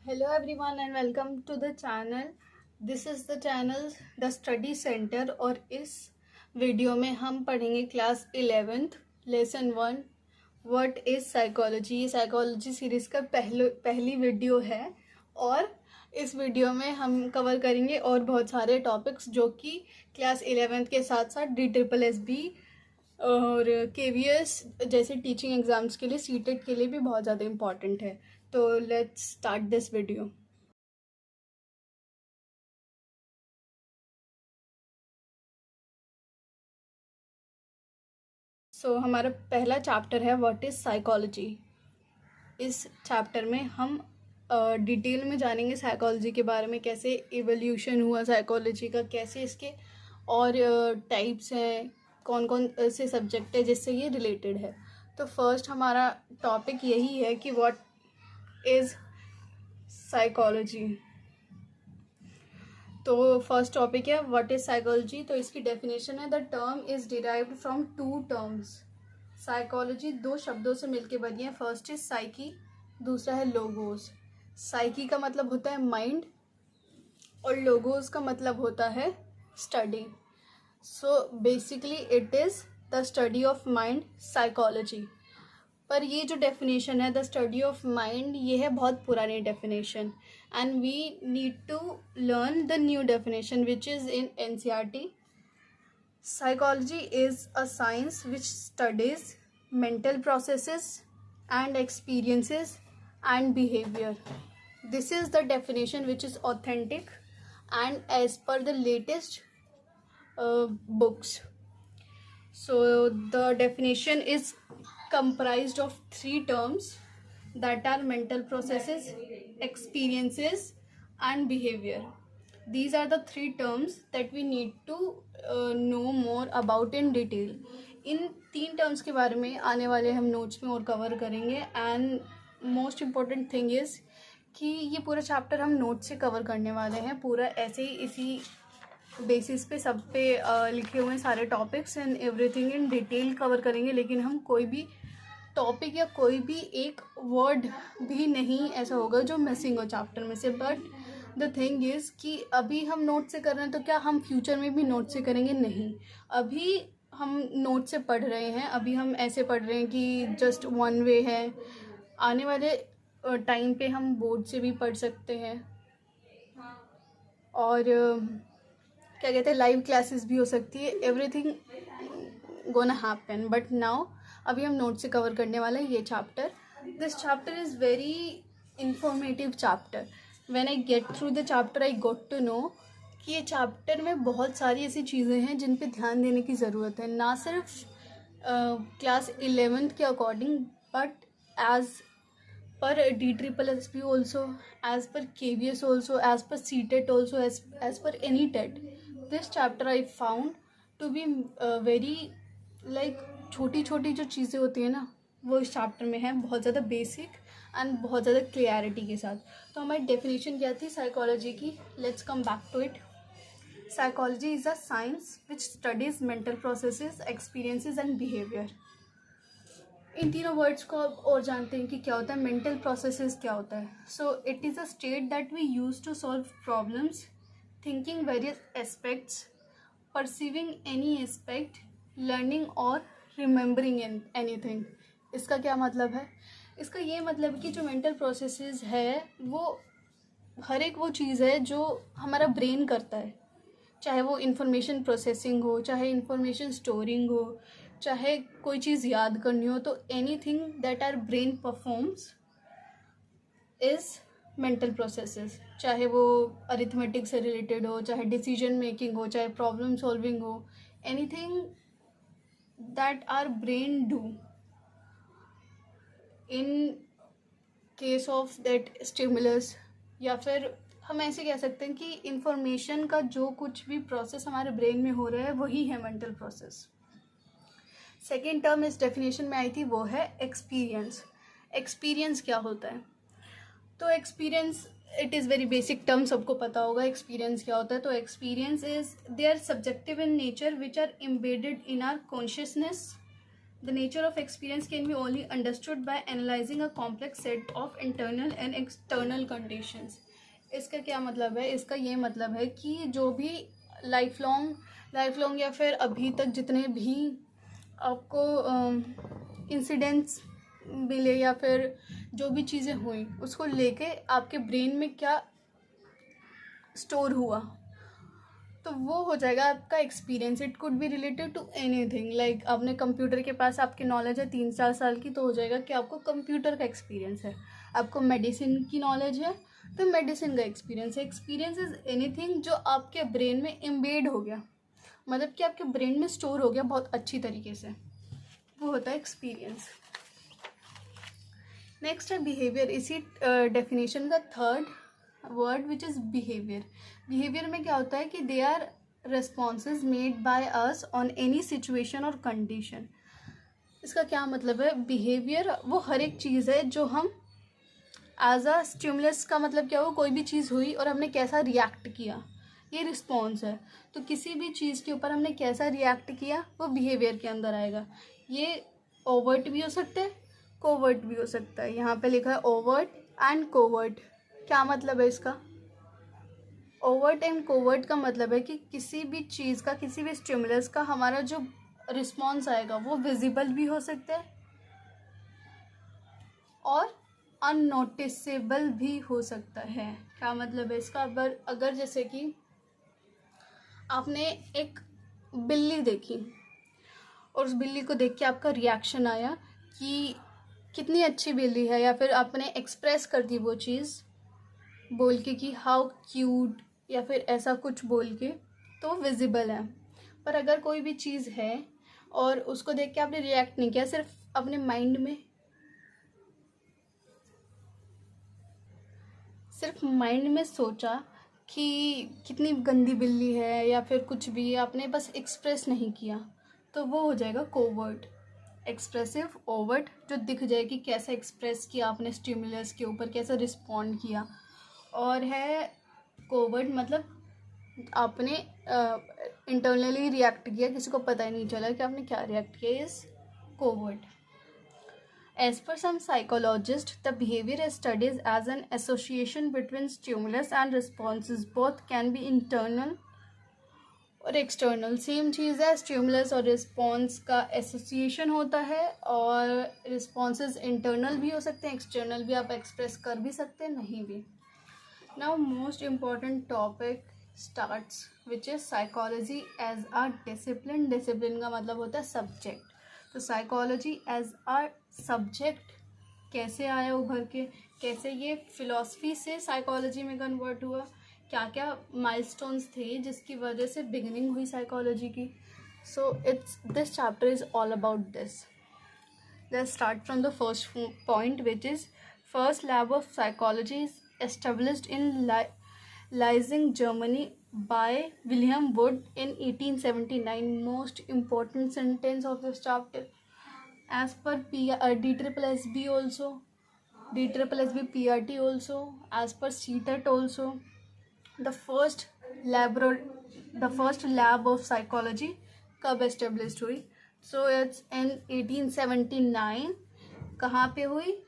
Hello everyone and welcome to the channel. This is the channel The Study Center और इस video में हम पढ़ेंगे class 11th lesson 1 what is psychology. ये psychology series का पहली वीडियो है और इस वीडियो में हम कवर करेंगे और बहुत सारे टॉपिक्स जो कि क्लास 11th के साथ साथ DSSB और KVS जैसे टीचिंग एग्जाम्स के लिए सीटेट के लिए भी बहुत ज़्यादा इम्पॉर्टेंट है। तो लेट्स स्टार्ट दिस वीडियो। हमारा पहला चैप्टर है व्हाट इज़ साइकोलॉजी। इस चैप्टर में हम डिटेल में जानेंगे साइकोलॉजी के बारे में, कैसे इवोल्यूशन हुआ साइकोलॉजी का, कैसे इसके और टाइप्स हैं, कौन कौन से सब्जेक्ट है जिससे ये रिलेटेड है। तो फर्स्ट हमारा टॉपिक यही है कि व्हाट इज़ साइकोलॉजी। तो फर्स्ट टॉपिक है व्हाट इज साइकोलॉजी। तो इसकी डेफिनेशन है the term is derived from two terms. Psychology दो शब्दों से मिलकर बनी है। फर्स्ट इज साइकी, दूसरा है लोगोस। साइकी का मतलब होता है माइंड और लोगोस का मतलब होता है study. So basically it is the study of mind, psychology. पर ये जो डेफिनेशन है द स्टडी ऑफ माइंड, ये है बहुत पुरानी definition and we need to learn the new definition which is in NCERT. Psychology is a science which studies mental processes and experiences and behavior. This is the definition which is authentic and as per the latest books. So the definition is comprised of three terms that are mental processes, experiences and behavior. These are the three terms that we need to know more about in detail. इन तीन terms के बारे में आने वाले हम notes में और cover करेंगे। And most important thing is कि ये पूरा चैप्टर हम नोट्स से कवर करने वाले हैं, पूरा ऐसे ही इसी बेसिस पे सब पे लिखे हुए हैं सारे topics and everything in detail cover करेंगे। लेकिन हम कोई भी टॉपिक या कोई भी एक वर्ड भी नहीं ऐसा होगा जो मिसिंग हो चैप्टर में से। बट द थिंग इज़ कि अभी हम नोट से कर रहे हैं तो क्या हम फ्यूचर में भी नोट से करेंगे? नहीं, अभी हम नोट से पढ़ रहे हैं, अभी हम ऐसे पढ़ रहे हैं कि जस्ट वन वे है। आने वाले टाइम पे हम बोर्ड से भी पढ़ सकते हैं और क्या कहते हैं लाइव क्लासेस भी हो सकती है। Everything gonna happen but now अभी हम नोट से कवर करने वाले हैं ये चैप्टर। This chapter is very informative chapter. When I get through the chapter I got to know कि ये चैप्टर में बहुत सारी ऐसी चीज़ें हैं जिन पे ध्यान देने की ज़रूरत है, ना सिर्फ क्लास 11th के according but as per DSSB also, as per KVS also, as per CTET also, as per any TET. This chapter I found to be very like छोटी छोटी जो चीज़ें होती है ना वो इस चैप्टर में है, बहुत ज़्यादा बेसिक एंड बहुत ज़्यादा क्लियरिटी के साथ। तो हमारी डेफिनेशन क्या थी साइकोलॉजी की? Let's come back to it. Psychology is a science which studies mental processes, experiences and behaviour. इन तीनों वर्ड्स को आप और जानते हैं कि क्या होता है, मेंटल प्रोसेसेस क्या होता है। So it is a state that we use to solve problems, thinking various aspects, perceiving any aspect, learning और रिमेंबरिंग एनीथिंग। इसका क्या मतलब है? इसका ये मतलब कि जो मेंटल प्रोसेसेस है वो हर एक वो चीज़ है जो हमारा ब्रेन करता है, चाहे वो इंफॉर्मेशन प्रोसेसिंग हो, चाहे इंफॉर्मेशन स्टोरिंग हो, चाहे कोई चीज़ याद करनी हो। तो anything that our brain performs is mental processes, चाहे वो अरिथमेटिक से रिलेटेड हो, चाहे डिसीजन मेकिंग हो, चाहे प्रॉब्लम सॉल्विंग हो, anything that our brain do in case of that stimulus. या फिर हम ऐसे कह सकते हैं कि इंफॉर्मेशन का जो कुछ भी प्रोसेस हमारे ब्रेन में हो रहा है वही है मेंटल प्रोसेस। सेकेंड टर्म इस डेफिनेशन में आई थी वो है एक्सपीरियंस। एक्सपीरियंस क्या होता है? तो experience it is very basic term, सबको पता होगा एक्सपीरियंस क्या होता है। तो experience is they are subjective in nature which are embedded in our consciousness the nature of experience can be only understood by analysing a complex set of internal and external conditions. इसका क्या मतलब है? इसका ये मतलब है कि जो भी लाइफ लॉन्ग या फिर अभी तक जितने भी आपको इंसिडेंट्स मिले या फिर जो भी चीज़ें हुई उसको लेके आपके ब्रेन में क्या स्टोर हुआ, तो वो हो जाएगा आपका experience. It could be related to anything, like आपने कंप्यूटर के पास आपकी नॉलेज है 3-4 साल की, तो हो जाएगा कि आपको कंप्यूटर का एक्सपीरियंस है। आपको मेडिसिन की नॉलेज है तो मेडिसिन का एक्सपीरियंस है। एक्सपीरियंस इज एनीथिंग जो आपके ब्रेन में एम्बेड हो गया, मतलब कि आपके ब्रेन में स्टोर हो गया बहुत अच्छी तरीके से, वो होता है एक्सपीरियंस। नेक्स्ट है बिहेवियर। इसी डेफिनेशन का third word which is behaviour. Behaviour में क्या होता है कि they are responses made by us on any situation और कंडीशन। इसका क्या मतलब है? बिहेवियर वो हर एक चीज़ है जो हम एज अ स्टिमुलस, का मतलब क्या हुआ, कोई भी चीज़ हुई और हमने कैसा रिएक्ट किया, ये रिस्पॉन्स है। तो किसी भी चीज़ के ऊपर हमने कैसा रिएक्ट किया वो बिहेवियर के अंदर आएगा। ये ओवर्ट भी हो सकता है, कोवर्ट भी हो सकता है। यहाँ पे लिखा है ओवर्ट एंड कोवर्ट। क्या मतलब है इसका? ओवर्ट एंड कोवर्ट का मतलब है कि किसी भी चीज़ का, किसी भी स्टिमुलस का हमारा जो रिस्पॉन्स आएगा वो विजिबल भी हो सकता है और अननोटिसेबल भी हो सकता है। क्या मतलब है इसका? अगर जैसे कि आपने एक बिल्ली देखी और उस बिल्ली को देख के आपका रिएक्शन आया कि कितनी अच्छी बिल्ली है, या फिर आपने एक्सप्रेस कर दी वो चीज़ बोल के कि हाउ क्यूट, या फिर ऐसा कुछ बोल के, तो विजिबल है। पर अगर कोई भी चीज़ है और उसको देख के आपने रिएक्ट नहीं किया, सिर्फ अपने माइंड में सोचा कि कितनी गंदी बिल्ली है या फिर कुछ भी, आपने बस एक्सप्रेस नहीं किया, तो वो हो जाएगा कोवर्ट। एक्सप्रेसिव, ओवर्ट, जो दिख जाए कि कैसा एक्सप्रेस किया आपने स्टिमुलस के ऊपर, कैसा रिस्पॉन्ड किया। और है कोवर्ट, मतलब आपने इंटरनली रिएक्ट किया, किसी को पता ही नहीं चला कि आपने क्या रिएक्ट किया, is covert. As per some psychologists, the behavior is studied as an association between stimulus and responses. Both can be internal और एक्सटर्नल। सेम चीज़ है, स्टिमुलस और रिस्पॉन्स का एसोसिएशन होता है, और रिस्पॉन्सेज इंटरनल भी हो सकते हैं, एक्सटर्नल भी, आप एक्सप्रेस कर भी सकते हैं, नहीं भी। Now most important topic starts which is psychology as a discipline. Discipline का मतलब होता है सब्जेक्ट। तो साइकोलॉजी एज अ सब्जेक्ट कैसे आया उभर के, कैसे ये फिलॉसफी से साइकोलॉजी में कन्वर्ट हुआ, क्या क्या माइलस्टोन्स थे जिसकी वजह से बिगिनिंग हुई साइकोलॉजी की। So this chapter is all about this. Let's start from the first point which is first lab of psychology is established in Leipzig Germany by William Wood in 1879. Most important sentence of this chapter. As per DSSB also, DSSB PRT also, as per CTET also, the first lab of psychology कब established हुई? So it's in 1879. कहाँ पे हुई?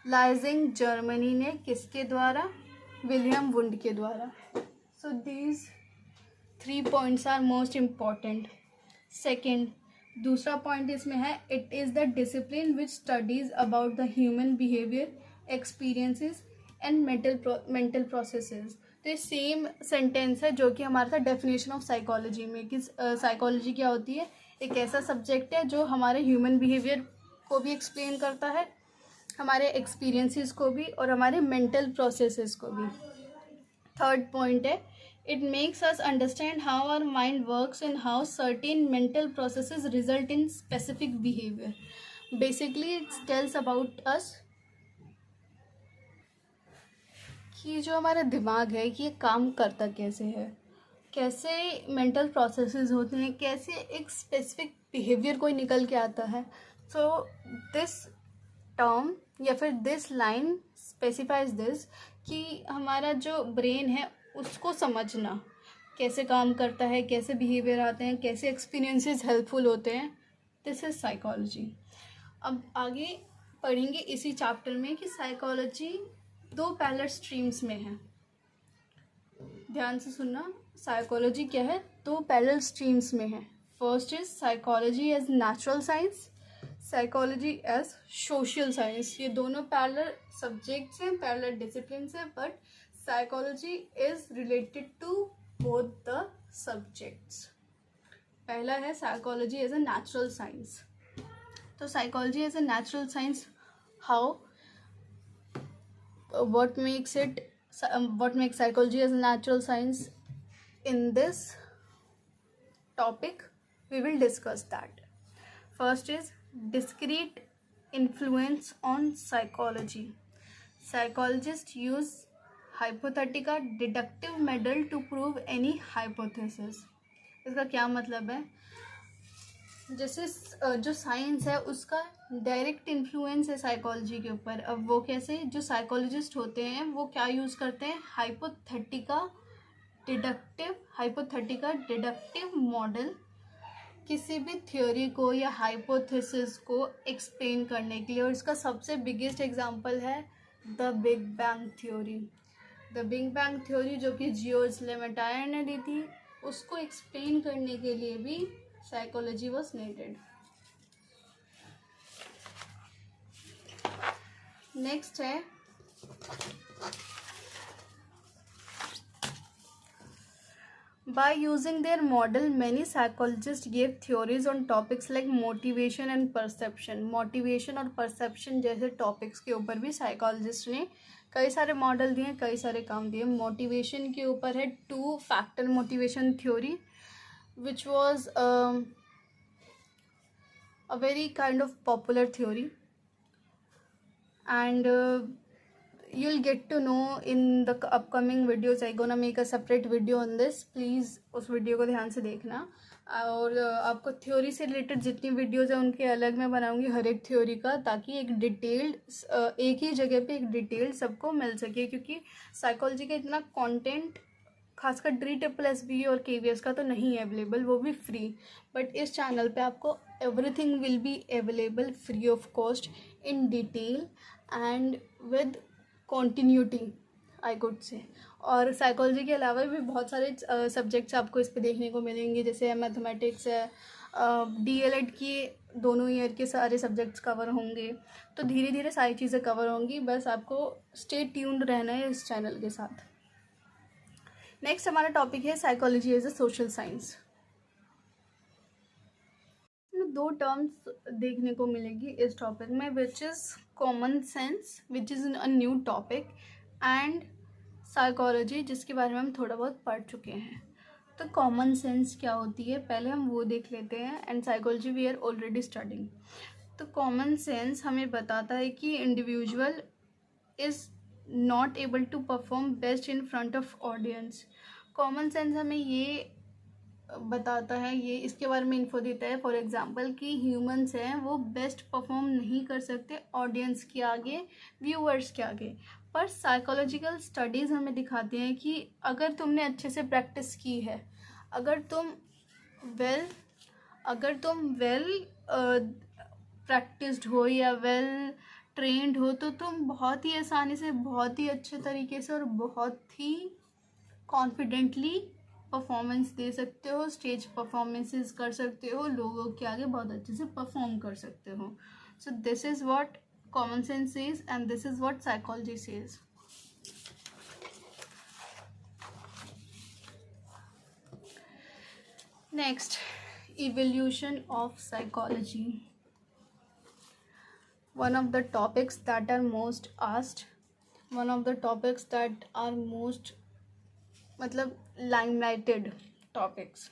लाइजिंग Germany ने, किसके द्वारा? William would के द्वारा। So these 3 points are most important. Second, दूसरा पॉइंट इसमें है, it is the discipline which studies about the human behaviour, experiences and mental processes. तो ये सेम सेंटेंस है जो कि हमारा था डेफिनेशन ऑफ साइकोलॉजी में, कि साइकोलॉजी क्या होती है? एक ऐसा सब्जेक्ट है जो हमारे ह्यूमन बिहेवियर को भी एक्सप्लेन करता है, हमारे एक्सपीरियंसेस को भी, और हमारे मेंटल प्रोसेसेस को भी। थर्ड पॉइंट है, it makes us understand how our mind works and how certain mental processes result in specific behavior. Basically it tells about us कि जो हमारा दिमाग है कि ये काम करता कैसे है, कैसे मेंटल प्रोसेसेस होते हैं, कैसे एक स्पेसिफिक बिहेवियर कोई निकल के आता है। सो दिस टर्म या फिर दिस लाइन स्पेसिफाइज दिस, कि हमारा जो ब्रेन है उसको समझना कैसे काम करता है, कैसे बिहेवियर आते हैं, कैसे एक्सपीरियंसेस हेल्पफुल होते हैं, दिस इज साइकोलॉजी। अब आगे पढ़ेंगे इसी चैप्टर में कि साइकोलॉजी दो पैरेलल स्ट्रीम्स में है। ध्यान से सुनना, साइकोलॉजी क्या है, दो पैरेलल स्ट्रीम्स में है। First is psychology as natural science, psychology as social science. ये दोनों पैरेलल सब्जेक्ट्स हैं, पैरेलल डिसिप्लिन्स हैं, but psychology is related to both the subjects. पहला है psychology as a natural science. तो psychology as a natural science, how, what makes psychology as a natural science? In this topic we will discuss that. First is discrete influence on psychology. Psychologists use hypothetical deductive method to prove any hypothesis. इसका क्या मतलब है? जैसे जो science है उसका direct influence है psychology के ऊपर। अब वो कैसे, जो साइकोलॉजिस्ट होते हैं वो क्या यूज़ करते हैं, हाइपोथेटिकल डिडक्टिव मॉडल किसी भी थ्योरी को या हाइपोथेसिस को एक्सप्लेन करने के लिए। और इसका सबसे बिगेस्ट एग्जांपल है the big bang theory. The big bang theory जो कि जियोर्ज लेमेटायर ने दी थी, उसको एक्सप्लेन करने के लिए भी साइकोलॉजी वॉज नीडेड। नेक्स्ट है by using their model many psychologists gave theories on topics like motivation and perception. Motivation और परसेप्शन जैसे टॉपिक्स के ऊपर भी साइकोलॉजिस्ट ने कई सारे मॉडल दिए, कई सारे काम दिए। मोटिवेशन के ऊपर है two factor motivation theory which was a very kind of popular theory, and you'll get to know in the upcoming videos. I gonna make a separate video on this. Please उस video को ध्यान से देखना। और आपको theory से related जितनी videos हैं उनके अलग मैं बनाऊंगी हर एक थ्योरी का, ताकि एक डिटेल्ड एक ही जगह पे एक डिटेल सबको मिल सके। क्योंकि साइकोलॉजी का इतना कंटेंट खासकर DSSB और KVS का तो नहीं है अवेलेबल, वो भी फ्री। बट इस चैनल पे आपको everything will be available free of cost, in detail and with continuity, I could say. और साइकोलॉजी के अलावा भी बहुत सारे सब्जेक्ट्स आपको इस पे देखने को मिलेंगे, जैसे मैथमेटिक्स है, DLED की दोनों ईयर के सारे सब्जेक्ट्स कवर होंगे। तो धीरे धीरे सारी चीज़ें कवर होंगी, बस आपको स्टे ट्यून्ड रहना है इस चैनल के साथ। नेक्स्ट हमारा टॉपिक है psychology as a social science. दो टर्म्स देखने को मिलेगी इस टॉपिक में, which is common sense, which is a new topic, and psychology, जिसके बारे में हम थोड़ा बहुत पढ़ चुके हैं। तो कॉमन सेंस क्या होती है पहले हम वो देख लेते हैं, and psychology we are already studying. तो कॉमन सेंस हमें बताता है कि individual is not able to perform best in front of audience. Common sense हमें ये बताता है, ये इसके बारे में इन्फो देता है, फॉर एग्जांपल कि ह्यूमंस हैं वो बेस्ट परफॉर्म नहीं कर सकते ऑडियंस के आगे, व्यूअर्स के आगे। पर साइकोलॉजिकल स्टडीज़ हमें दिखाती हैं कि अगर तुमने अच्छे से प्रैक्टिस की है, अगर तुम वेल प्रैक्टिस्ड हो या वेल ट्रेंड हो, तो तुम बहुत ही आसानी से, बहुत ही अच्छे तरीके से और बहुत ही कॉन्फिडेंटली परफॉर्मेंस दे सकते हो, स्टेज परफॉर्मेंसेस कर सकते हो, लोगों के आगे बहुत अच्छे से परफॉर्म कर सकते हो। So this is what common sense says and this is what psychology says. Next, evolution of psychology. One of the topics that are most asked, one of the topics that are most मतलब limelighted topics.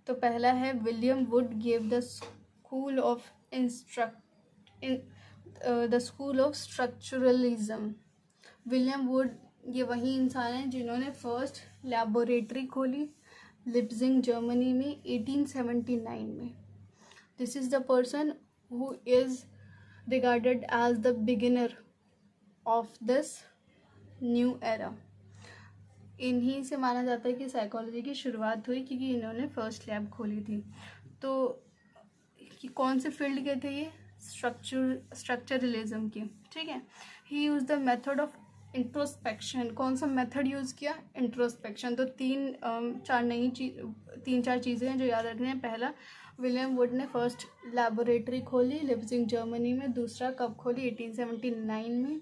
तो पहला है William would gave the school of structuralism. William would ये वही इंसान है जिन्होंने first laboratory खोली लिप्जिंग जर्मनी में 1879 में। This is the person who is regarded as the beginner of this new era. इन्हीं से माना जाता है कि साइकोलॉजी की शुरुआत हुई, क्योंकि इन्होंने फर्स्ट लैब खोली थी। तो कि कौन से फील्ड के थे ये, स्ट्रक्चरलिज्म के, ठीक है। He use the method of introspection, कौन सा मेथड यूज़ किया, इंट्रोस्पेक्शन। तो तीन चार चीज़ें हैं जो याद रखनी है। पहला, विलियम वुड ने फर्स्ट लैबोरेटरी खोली लिप्जिंग जर्मनी में। दूसरा, कब खोली, 1879 में।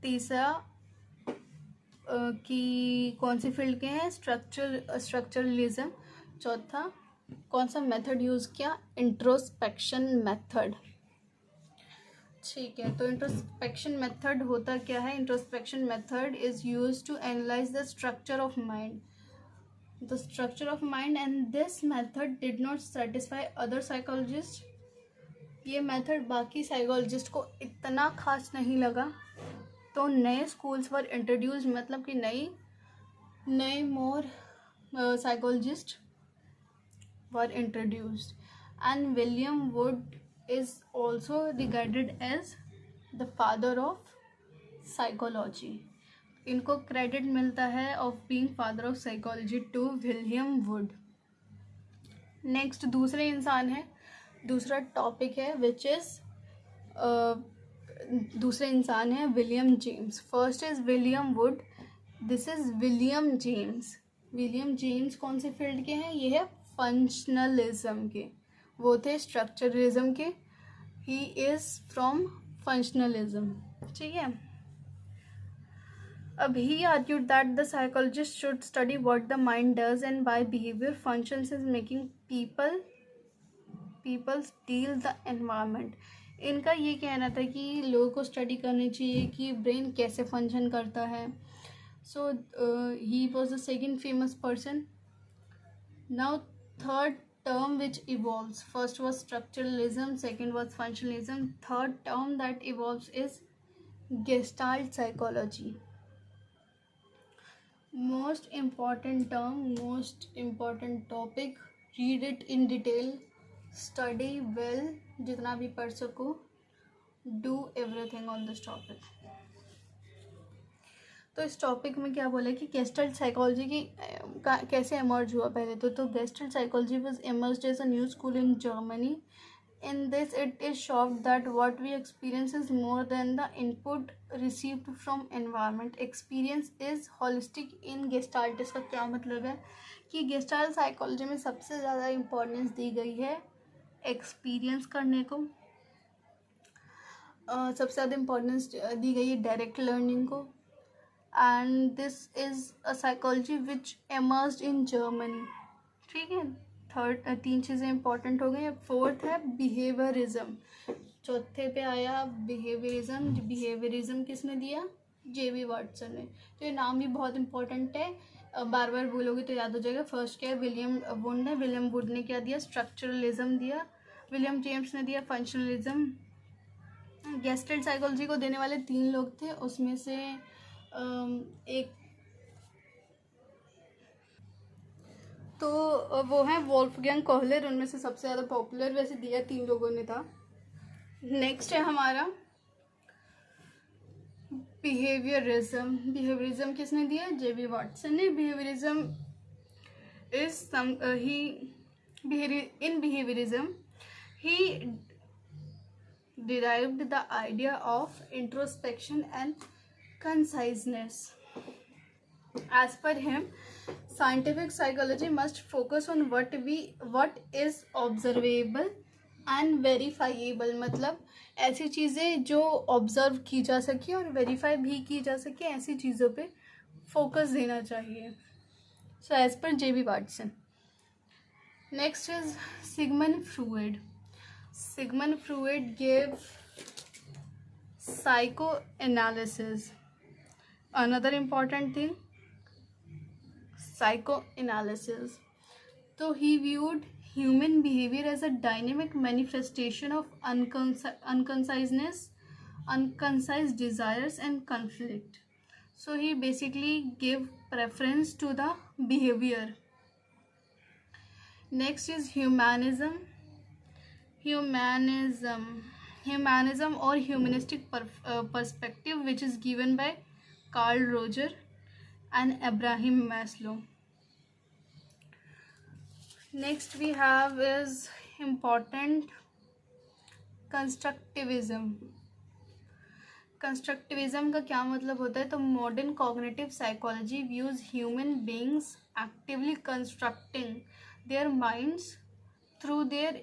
तीसरा कि कौन सी फील्ड के हैं, स्ट्रक्चरलिज्म। चौथा, कौन सा मेथड यूज़ किया, इंट्रोस्पेक्शन मेथड, ठीक है। तो इंट्रोस्पेक्शन मेथड होता क्या है, introspection method is use to analyse the structure of mind, and this method did not satisfy other psychologist. ये मेथड बाकी साइकोलॉजिस्ट को इतना खास नहीं लगा, तो नए स्कूल्स वर इंट्रोड्यूस्ड, मतलब कि नए more psychologist were introduced, and William Wundt is also regarded as the father of psychology. इनको क्रेडिट मिलता है of being father of psychology to William Wundt. Next दूसरे इंसान है, दूसरा टॉपिक है विच इज दूसरे इंसान है William James. First is William would, this is William James. William James कौन से फील्ड के हैं, ये है फंक्शनलिज्म के, वो थे स्ट्रक्चरलिज्म के, ही इज फ्रॉम फंक्शनलिज्म, ठीक है। अब he argued that the psychologist should study what the mind does and by behaviour functions is making peoples deal the environment. इनका ये कहना था कि लोगों को स्टडी करनी चाहिए कि ब्रेन कैसे फंक्शन करता है। So he was the second famous person. Now third term which evolves, first was structuralism, second was functionalism, third term that evolves is gestalt psychology. Most important term, most important topic, read it in detail, study well, जितना भी पढ़ सको, do everything on this topic. तो इस topic में क्या बोला कि गेस्टल्ट साइकोलॉजी की कैसे एमर्ज हुआ पहले तो gestalt psychology was emerged as a new school in Germany. In this it is shocked that what we experience is more than the input received from environment, experience is holistic in gestalt. इसका क्या मतलब है कि gestalt psychology में सबसे ज़्यादा importance दी गई है एक्सपीरियंस करने को, सबसे ज़्यादा इम्पोर्टेंस दी गई है डायरेक्ट लर्निंग को, and this is a psychology which emerged in Germany, ठीक है। थर्ड, तीन चीज़ें इंपॉर्टेंट हो गई। फोर्थ है बिहेवियरिज्म, चौथे पे आया बिहेवियरिज्म। बिहेवियरिज्म किसने दिया, जेबी वाटसन ने। तो ये नाम भी बहुत इंपॉर्टेंट है, बार बार बोलोगे तो याद हो जाएगा। फर्स्ट क्या है, विलियम वुड ने, विलियम वुड ने क्या दिया, स्ट्रक्चरलिज्म दिया। विलियम जेम्स ने दिया फंक्शनलिज्म। गेस्टल्ट साइकोलॉजी को देने वाले तीन लोग थे, उसमें से एक तो वो हैं वोल्फगैंग कोहलर, उनमें से सबसे ज़्यादा पॉपुलर वैसे दिया तीन लोगों ने था। नेक्स्ट है हमारा बिहेवियरिज्म। बिहेवियरिज्म किसने दिया, जेबी वाटसन ने। Behaviourism is in behaviorism he derived the idea of introspection and conciseness. As per him, scientific psychology must focus on what is observable and verifiable, मतलब ऐसी चीज़ें जो ऑब्जर्व की जा सके और वेरीफाई भी की जा सके, ऐसी चीज़ों पे फोकस देना चाहिए। So as per JB Watson. Next is Sigmund Freud. Sigmund Freud gave psychoanalysis. Another important thing, psychoanalysis. So he viewed human behavior as a dynamic manifestation of unconciseness, unconcise desires and conflict. So he basically gave preference to the behavior. Next is humanism. Humanism or humanistic perspective, which is given by Carl Roger and Abraham Maslow. Next we have is important constructivism. Constructivism का क्या मतलब होता है? तो modern cognitive psychology views human beings actively constructing their minds through their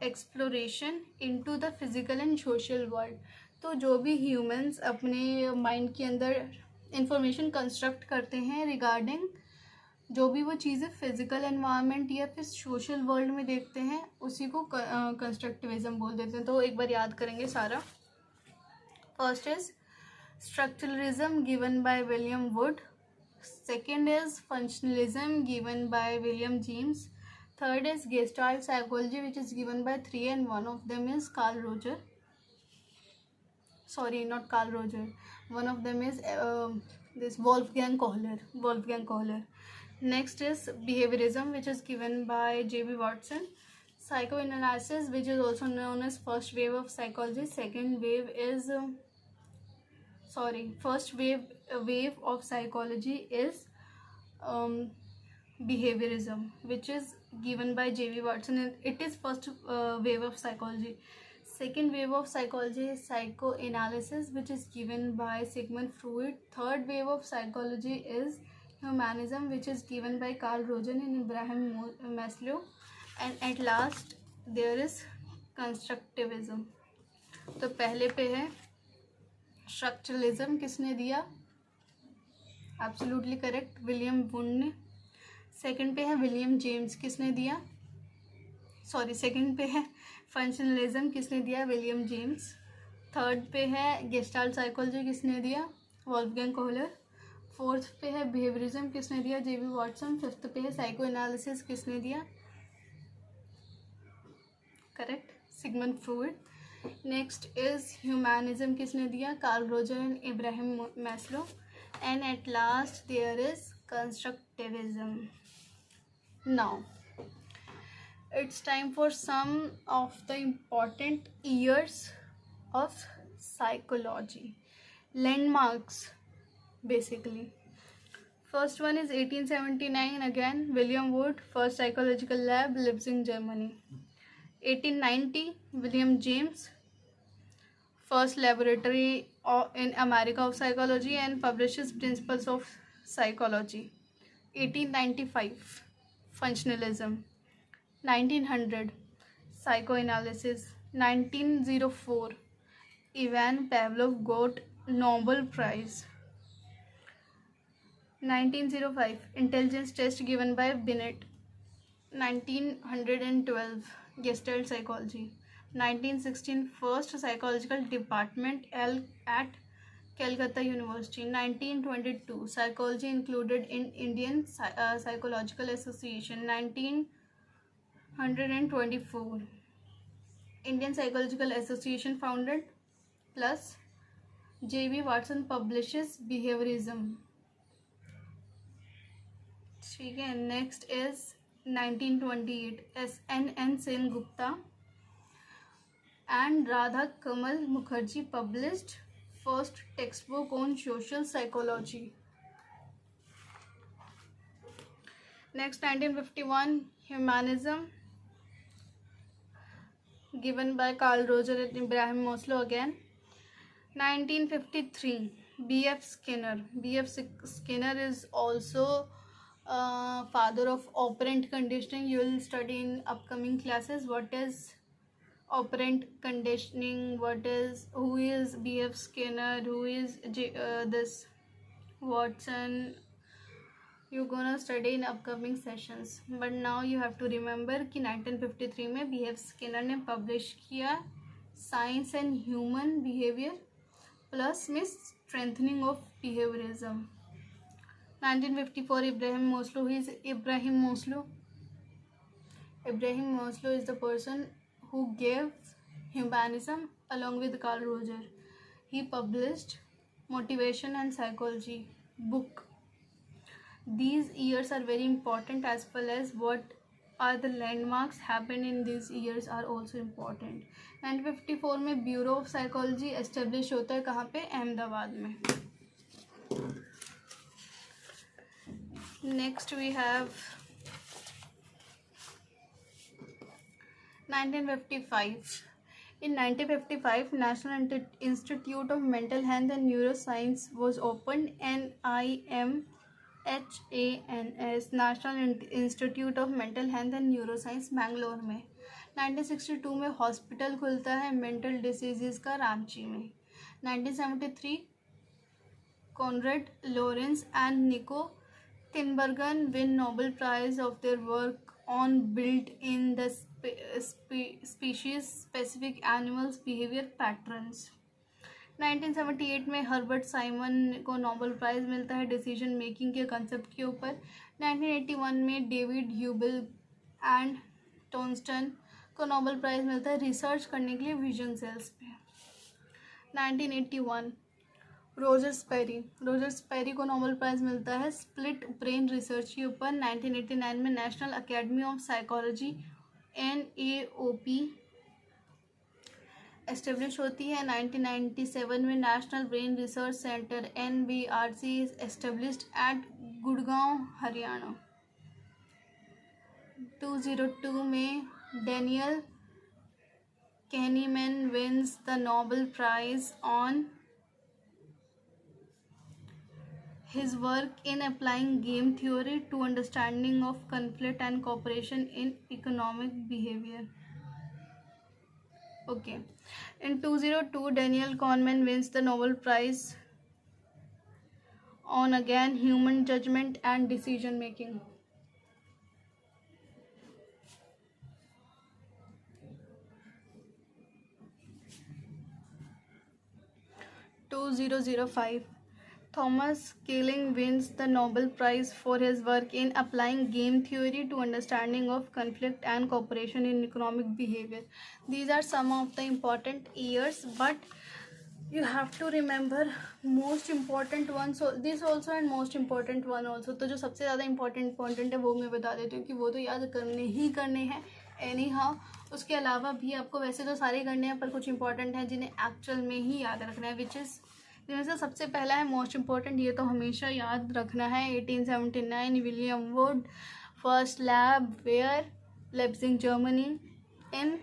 exploration into the physical and social world. तो जो भी humans अपने माइंड के अंदर इंफॉर्मेशन कंस्ट्रक्ट करते हैं रिगार्डिंग जो भी वो चीज़ें फिजिकल एनवायरनमेंट या फिर सोशल वर्ल्ड में देखते हैं, उसी को कंस्ट्रक्टिविज्म बोल देते हैं। तो एक बार याद करेंगे सारा। First is structuralism given by William Wood. Second is functionalism given by William James. Third is Gestalt psychology, which is given by three, and one of them is Carl Roger. Sorry, not Carl Roger. One of them is this Wolfgang Kohler. Wolfgang Kohler. Next is behaviorism, which is given by J.B. Watson. Psychoanalysis, which is also known as first wave of psychology. Second wave is first wave of psychology is behaviorism, which is given by J.B. Watson, and it is first wave of psychology. Second wave of psychology is psychoanalysis, which is given by Sigmund Freud. Third wave of psychology is humanism, which is given by Carl Roger and Abraham Maslow. And at last there is constructivism. तो पहले पे है structuralism, किसने दिया? Absolutely correct, William would ने। Second पे है William James, किसने दिया? सेकंड पे है फंक्शनलिज्म, किसने दिया? William James. थर्ड पे है गेस्टाल्ट साइकोलॉजी, किसने दिया? वॉल्फगैंग कोहलर। फोर्थ पे है बिहेवियरिज्म, किसने दिया? जेबी वॉटसन। फिफ्थ पे है साइको एनालिसिस, किसने दिया? Correct, Sigmund Freud. Next is humanism, किसने दिया? Carl Roger and Abraham Maslow. And at last there is constructivism. Now it's time for some of the important years of psychology, landmarks basically. First one is 1879, again William Wood, first psychological lab, Leipzig, Germany. 1890 William James, first laboratory in America of psychology and publishes Principles of Psychology. 1895 functionalism. 1900 psychoanalysis. 1904 Ivan Pavlov got Nobel Prize. 1905 intelligence test given by Binet. 1912 Gestalt psychology. 1916 first psychological department at Calcutta University. 1922 psychology included in Indian Psychological Association. 1924 Indian Psychological Association founded, plus J.B. Watson publishes behaviorism. ठीक है, next is 1928 SNN Sengupta and Radha Kamal Mukherjee published first text book on social psychology. Next 1951 humanism given by Carl Roger and Abraham Maslow again. 1953 B.F. Skinner. B.F. Skinner is also father of operant conditioning. You will study in upcoming classes what is operant conditioning, who is B.F. Skinner, who is this Watson. You're gonna study in upcoming sessions, but now you have to remember कि 1953 में B.F. Skinner ने publish किया Science and Human Behavior plus में Strengthening of Behaviorism. 1954 Ibrahim Maslow. Who is Ibrahim Maslow? Ibrahim Maslow is the person who gave humanism along with Carl Roger. He published Motivation and Psychology book. These years are very important, as well as what are the landmarks happen in these years are also important. 1954 में bureau of psychology establish होता है, कहाँ पे? अहमदाबाद में. Next we have 1955. In 1955, National Institute of Mental Health and Neuroscience was opened. NIMHANS, National Institute of Mental Health and Neuroscience, Bangalore में. 1962 में hospital खुलता है मेंटल डिसीजेस का रांची में. 1973, कॉनरेड लोरेंस एंड निको Tinbergen win Nobel Prize of their work on built-in the species-specific animals' behavior patterns. 1978 में Herbert Simon को Nobel price मिलता है डिसीजन मेकिंग के कंसेप्ट के ऊपर. 1981 में डेविड ह्यूबल एंड टोनस्टन को नोबेल प्राइज़ मिलता है रिसर्च करने के लिए विजन सेल्स पे. 1981 रोजर स्पेरी को नोबेल प्राइज़ मिलता है स्प्लिट ब्रेन रिसर्च के ऊपर. 1989 में national academy of psychology NAOP establish होती है. 1997 में national brain research centre NBRC is established at Gurgaon, Haryana. 2002 में Daniel Kahneman wins the Nobel prize on his work in applying game theory to understanding of conflict and cooperation in economic behavior. Okay. In 2002, Daniel Kahneman wins the Nobel Prize on again human judgment and decision making. 2005, Thomas Killing wins the Nobel Prize for his work in applying game theory to understanding of conflict and cooperation in economic behavior. These are some of the important years, but you have to remember most important one. So this also and most important one also. तो जो सबसे ज़्यादा important है वो मैं बता देती हूँ कि वो तो याद करने हैं एनी हाउ. उसके अलावा भी आपको वैसे तो सारे करने हैं पर कुछ इंपॉर्टेंट हैं जिन्हें एक्चुअल में ही याद रखना है, विच इज़ जिनमें से सबसे पहला है मोस्ट इम्पॉर्टेंट. ये तो हमेशा याद रखना है. 1879 William Wundt first lab where Leipzig Germany in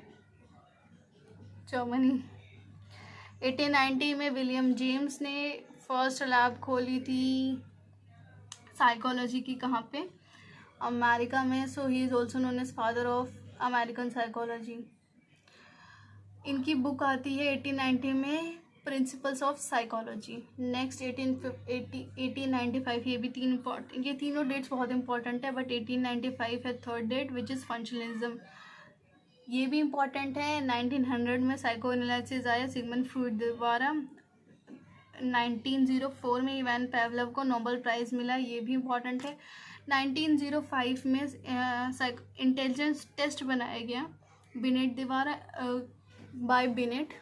Germany. 1890 में विलियम जेम्स ने फर्स्ट लैब खोली थी साइकोलॉजी की. कहाँ पे? अमेरिका में. So he is also known as father of American psychology. इनकी बुक आती है 1890 में प्रिंसिपल्स ऑफ साइकोलॉजी. नेक्स्ट 1895. ये भी ये तीनों डेट्स बहुत इंपॉर्टेंट है बट 1895 है third date which is functionalism. ये भी इम्पॉर्टेंट है. 1900 में साइको एनालिसिस आया सिगमंड फ्रॉइड द्वारा. 1904 में इवान पावलोव को नोबेल प्राइज़ मिला. ये भी इम्पॉर्टेंट है. 1905 में इंटेलिजेंस टेस्ट बनाया गया बिनेट द्वारा बाय बिनेट.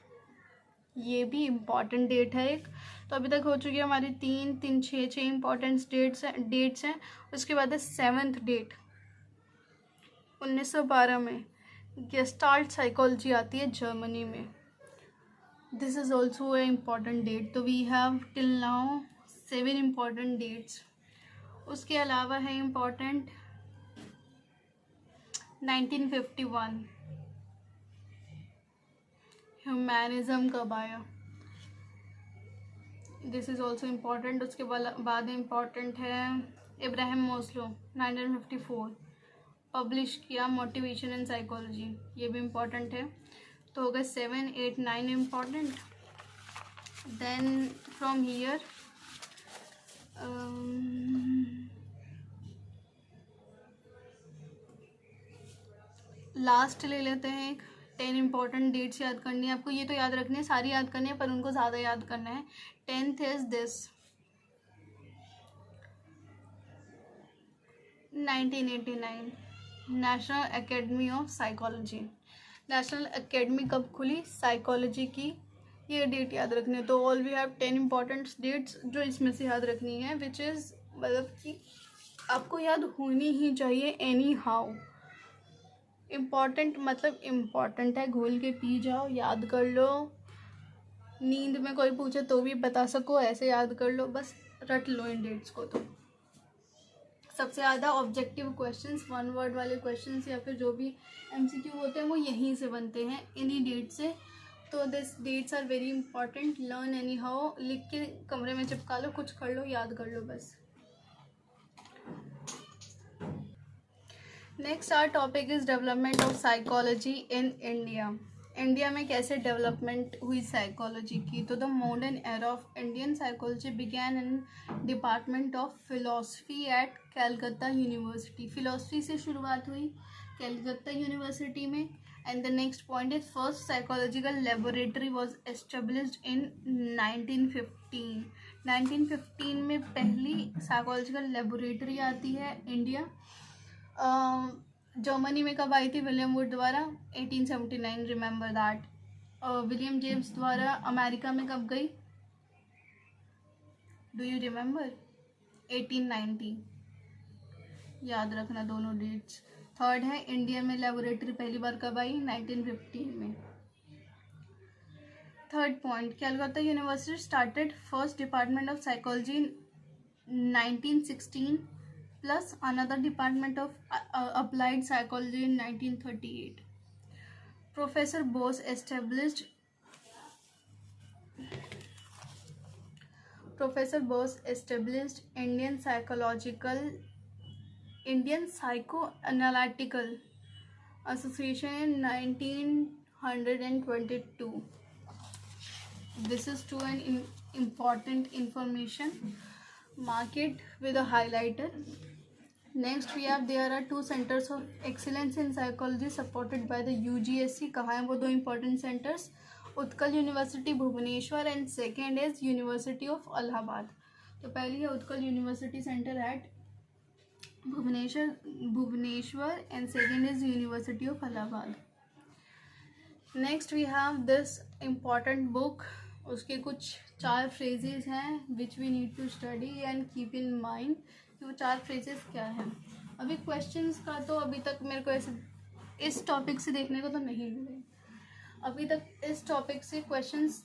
ये भी इम्पॉर्टेंट डेट है एक. तो अभी तक हो चुकी है हमारी 6 इम्पॉर्टेंट डेट्स हैं. उसके बाद है 7th डेट 1912 में गेस्टाल्ट साइकोलॉजी आती है जर्मनी में. This is also a important date. तो we have till now 7 important dates. उसके अलावा है इम्पॉर्टेंट 1951 ह्यूमैनिज्म कब आया. This is also important. उसके बाद इम्पॉर्टेंट है इब्राहिम मोस्लो 1954 पब्लिश किया मोटिवेशन इन साइकोलॉजी. ये भी इम्पॉर्टेंट है. तो हो गए 7, 8, 9 important. Then from here last ले लेते हैं. एक 10 इम्पॉर्टेंट डेट्स याद करनी है आपको. ये तो याद रखनी है, सारी याद करनी है पर उनको ज़्यादा याद करना है. 10th is this 1989 national academy of psychology. National academy कब खुली साइकोलॉजी की, ये डेट याद रखनी है. तो all we have 10 important dates जो इसमें से याद रखनी है विच इज़ मतलब कि आपको याद होनी ही चाहिए एनी हाउ. इम्पॉर्टेंट मतलब इम्पॉर्टेंट है. घोल के पी जाओ, याद कर लो. नींद में कोई पूछे तो भी बता सको, ऐसे याद कर लो. बस रट लो इन डेट्स को. तो सबसे ज़्यादा ऑब्जेक्टिव क्वेश्चंस, 1 वर्ड वाले क्वेश्चंस या फिर जो भी MCQ होते हैं वो यहीं से बनते हैं, इन्हीं डेट से। तो this dates are very important, learn anyhow, लिख के कमरे में चिपका लो, कुछ कर लो, याद कर लो बस। Next our topic is development of psychology in India. India में कैसे डेवलपमेंट हुई साइकोलॉजी की। तो the modern era of Indian psychology began in department of philosophy at Calcutta university. Philosophy से शुरुआत हुई कलकत्ता यूनिवर्सिटी में। And the next point is first psychological laboratory was established in 1915। 1915 में पहली साइकोलॉजिकल लेबोरेटरी आती है इंडिया। जर्मनी में कब आई थी? विलियम वुड द्वारा 1879, रिमेंबर दैट। विलियम जेम्स द्वारा अमेरिका में कब गई? Do you remember? 1890, याद रखना दोनों डेट्स। थर्ड है इंडिया में लेबोरेटरी पहली बार कब आई? 1915 में। Third point, Calcutta university started first department of psychology in 1916 plus another department of applied psychology in 1938. Professor Bose established Indian Psychoanalytical Association in 1922. This is to an important information. Mark it with a highlighter. Next we have there are 2 centers of excellence in psychology supported by the UGSC. कहाँ हैं वो 2 important centers? Utkal university Bhubaneswar and second is university of Allahabad. तो पहली है Utkal university centre at Bhubaneswar and second is university of Allahabad. Next we have this important book. उसके कुछ 4 phrases हैं which we need to study and keep in mind कि वो 4 phrases क्या हैं। अभी क्वेश्चंस का तो अभी तक मेरे को ऐसे इस टॉपिक से देखने को तो नहीं मिले, अभी तक इस टॉपिक से क्वेश्चंस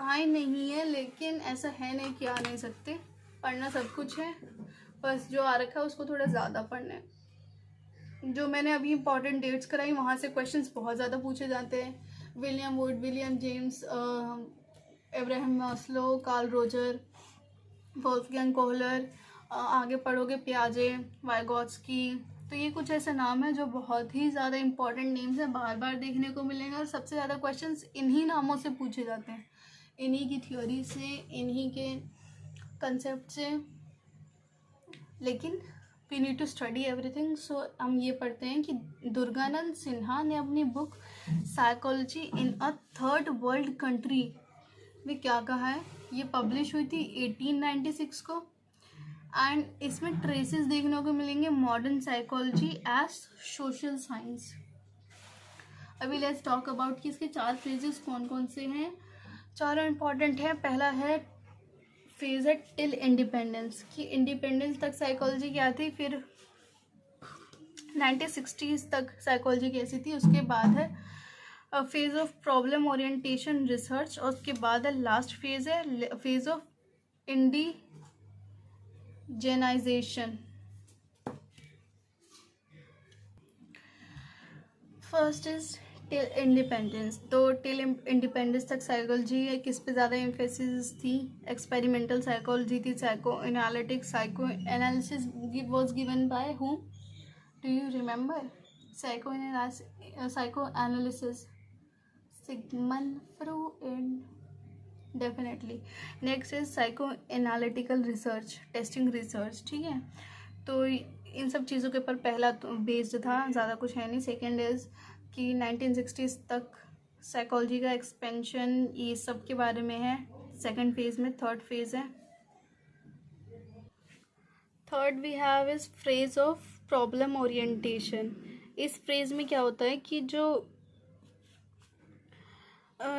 आए नहीं है, लेकिन ऐसा है नहीं कि आ नहीं सकते। पढ़ना सब कुछ है, बस जो आ रखा है उसको थोड़ा ज़्यादा पढ़ना है। जो मैंने अभी इंपॉर्टेंट डेट्स कराई वहाँ से क्वेश्चंस बहुत ज़्यादा पूछे जाते हैं। William Wood, William James, Abraham Maslow, Carl Roger, Wolfgang Kohler, आगे पढ़ोगे पियाजे, वाइगोत्स्की। तो ये कुछ ऐसे नाम हैं जो बहुत ही ज़्यादा इंपॉर्टेंट नेम्स हैं, बार बार देखने को मिलेंगे और सबसे ज़्यादा क्वेश्चंस इन्हीं नामों से पूछे जाते हैं, इन्हीं की थ्योरी से, इन्हीं के कंसेप्ट से। लेकिन we need to study everything. So हम ये पढ़ते हैं कि दुर्गानंद सिन्हा ने अपनी book psychology in a third world country में क्या कहा है। ये पब्लिश हुई थी 1896 को एंड इसमें ट्रेसेस देखने को मिलेंगे modern psychology as social science. अभी लेट्स टॉक अबाउट कि इसके 4 फेजेस कौन कौन से हैं। 4 इंपॉर्टेंट है। पहला है फेज है टिल इंडिपेंडेंस, कि इंडिपेंडेंस तक साइकोलॉजी क्या थी, फिर 1960s तक साइकोलॉजी कैसी थी। उसके बाद है phase of problem orientation research, और उसके बाद है लास्ट फेज है phase of indigenization. First is till independence. तो टिल इंडिपेंडेंस तक साइकोलॉजी किस पे ज़्यादा एम्फेसिस थी? एक्सपेरिमेंटल साइकोलॉजी थी, psycho analytics, psycho analysis was given by whom? Do you remember? Psycho analysis Sigmund Freud, definitely. Next is psycho analytical research, testing research, ठीक है। तो इन सब चीज़ों के ऊपर पहला तो बेस्ड था, ज़्यादा कुछ है नहीं। सेकेंड इज़ कि 1960s तक साइकोलॉजी का एक्सपेंशन, ये सब के बारे में है सेकेंड फेज में। थर्ड फेज है, third we have is phrase of problem orientation. इस फ्रेज में क्या होता है कि जो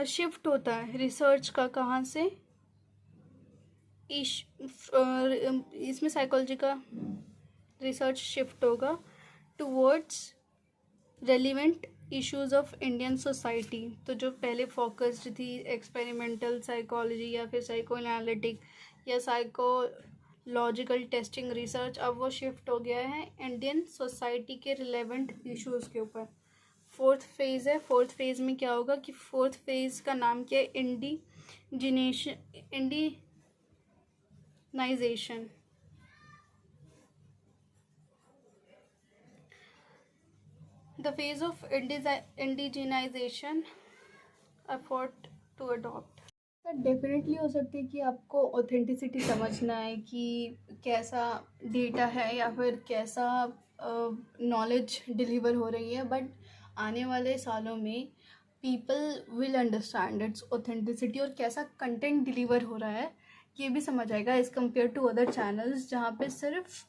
शिफ्ट होता है रिसर्च का, कहाँ से, इसमें साइकोलॉजी का रिसर्च शिफ्ट होगा towards relevant issues of Indian society. तो जो पहले फोकस्ड थी एक्सपेरिमेंटल साइकोलॉजी या फिर साइको एनालिटिक या साइको लॉजिकल टेस्टिंग रिसर्च, अब वो शिफ्ट हो गया है इंडियन सोसाइटी के रिलेवेंट इश्यूज़ के ऊपर। फोर्थ फेज़ है। फोर्थ फेज़ में क्या होगा कि फोर्थ फेज़ का नाम क्या है, indigenisation. The phase of indigenisation, effort to adopt. Definitely हो सकती है कि आपको ऑथेंटिसिटी समझना है कि कैसा डेटा है या फिर कैसा नॉलेज डिलीवर हो रही है, बट आने वाले सालों में people will understand it's authenticity और कैसा कंटेंट डिलीवर हो रहा है ये भी समझ आएगा as compare to other channels जहाँ पे सिर्फ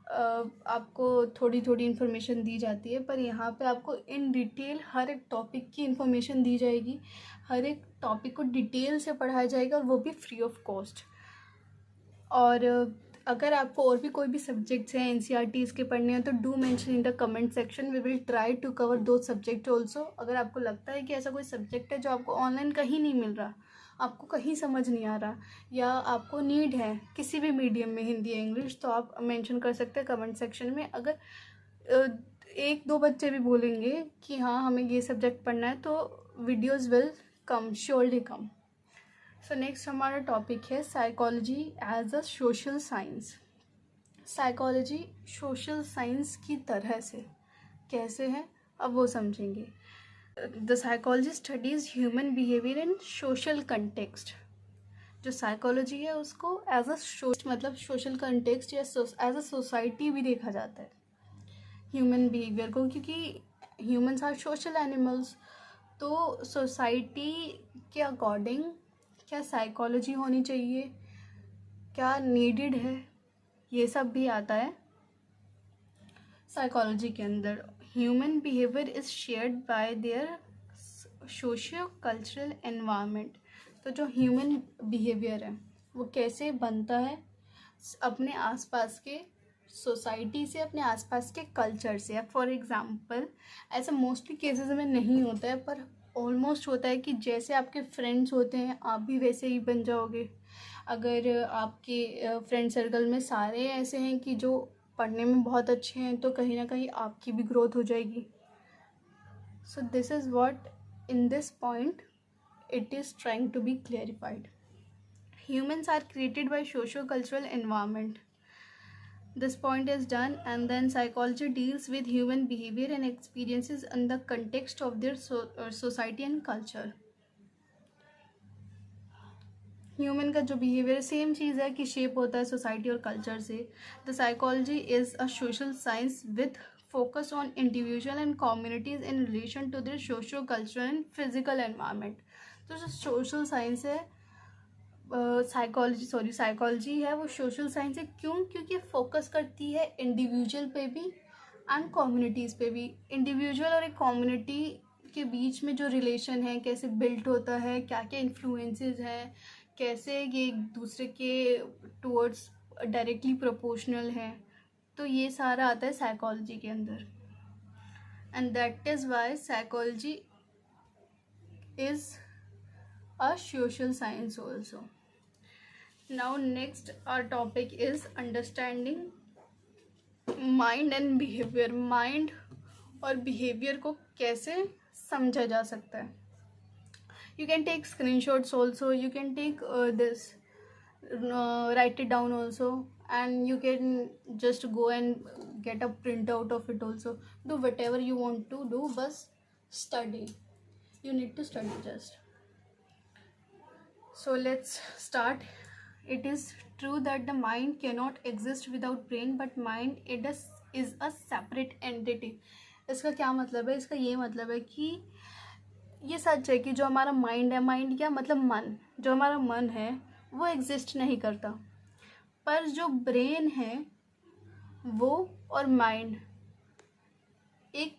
आपको थोड़ी थोड़ी इन्फॉर्मेशन दी जाती है, पर यहाँ पे आपको इन डिटेल हर एक टॉपिक की इन्फॉर्मेशन दी जाएगी, हर एक टॉपिक को डिटेल से पढ़ाया जाएगा और वो भी फ्री ऑफ कॉस्ट। और अगर आपको और भी कोई भी सब्जेक्ट्स हैं एनसीईआरटीज़ के पढ़ने हैं तो do mention in the comment section, we will try to cover दो सब्जेक्ट ऑल्सो। अगर आपको लगता है कि ऐसा कोई सब्जेक्ट है जो आपको ऑनलाइन कहीं नहीं मिल रहा, आपको कहीं समझ नहीं आ रहा, या आपको नीड है किसी भी मीडियम में, हिंदी या इंग्लिश, तो आप मेंशन कर सकते हैं कमेंट सेक्शन में। अगर एक दो बच्चे भी बोलेंगे कि हाँ हमें ये सब्जेक्ट पढ़ना है तो videos will come, surely come. So next हमारा टॉपिक है psychology as a social science. Psychology social science की तरह से कैसे है अब वो समझेंगे। The psychology studies human behaviour in social context. जो साइकोलॉजी है उसको एज अ मतलब सोशल कंटेक्स्ट या एज अ सोसाइटी भी देखा जाता है ह्यूमन बिहेवियर को, क्योंकि ह्यूमन्स आर सोशल एनिमल्स। तो सोसाइटी के अकॉर्डिंग क्या साइकोलॉजी होनी चाहिए, क्या नीडेड है, ये सब भी आता है साइकोलॉजी के अंदर। Human behaviour is shared by there socio cultural environment. तो जो ह्यूमन बिहेवियर है वो कैसे बनता है अपने आसपास के सोसाइटी से, अपने आसपास के कल्चर से। फॉर एग्ज़ाम्पल, ऐसा मोस्टली केसेस में नहीं होता है पर ऑलमोस्ट होता है कि जैसे आपके फ्रेंड्स होते हैं आप भी वैसे ही बन जाओगे। अगर आपके फ्रेंड सर्कल में सारे ऐसे हैं कि जो पढ़ने में बहुत अच्छे हैं तो कहीं ना कहीं आपकी भी ग्रोथ हो जाएगी। So this is what in this point it is trying to be clarified. Humans are created by socio-cultural environment. This point is done, and then psychology deals with human behavior and experiences in the context of their society and culture. Human का जो behaviour same चीज़ है कि shape होता है society और culture से। The psychology is a social science with focus on individual and communities in relation to their socio-cultural and physical environment. तो जो सोशल साइंस है साइकोलॉजी है वो सोशल साइंस है। क्यों? क्योंकि फोकस करती है इंडिविजुअल पे भी एंड कम्युनिटीज़ पे भी। इंडिविजुअल और एक कम्युनिटी के बीच में जो रिलेशन है कैसे बिल्ट होता है, क्या क्या इन्फ्लुएंसेस हैं, कैसे ये एक दूसरे के टूवर्ड्स डायरेक्टली प्रोपोर्शनल है, तो ये सारा आता है साइकोलॉजी के अंदर। And that is why psychology is a social science also. Now next our topic is understanding mind and behavior. Mind और behavior को कैसे समझा जा सकता है। You can take screenshots also, you can take this write it down also, and you can just go and get a printout of it also. Do whatever you want to do, but study. You need to study just. So let's start. It is true that the mind cannot exist without brain, but mind is a separate entity. इसका क्या मतलब है? इसका ये मतलब है कि ये सच है कि जो हमारा माइंड है, माइंड क्या मतलब मन, जो हमारा मन है वो एग्जिस्ट नहीं करता, पर जो ब्रेन है वो और माइंड एक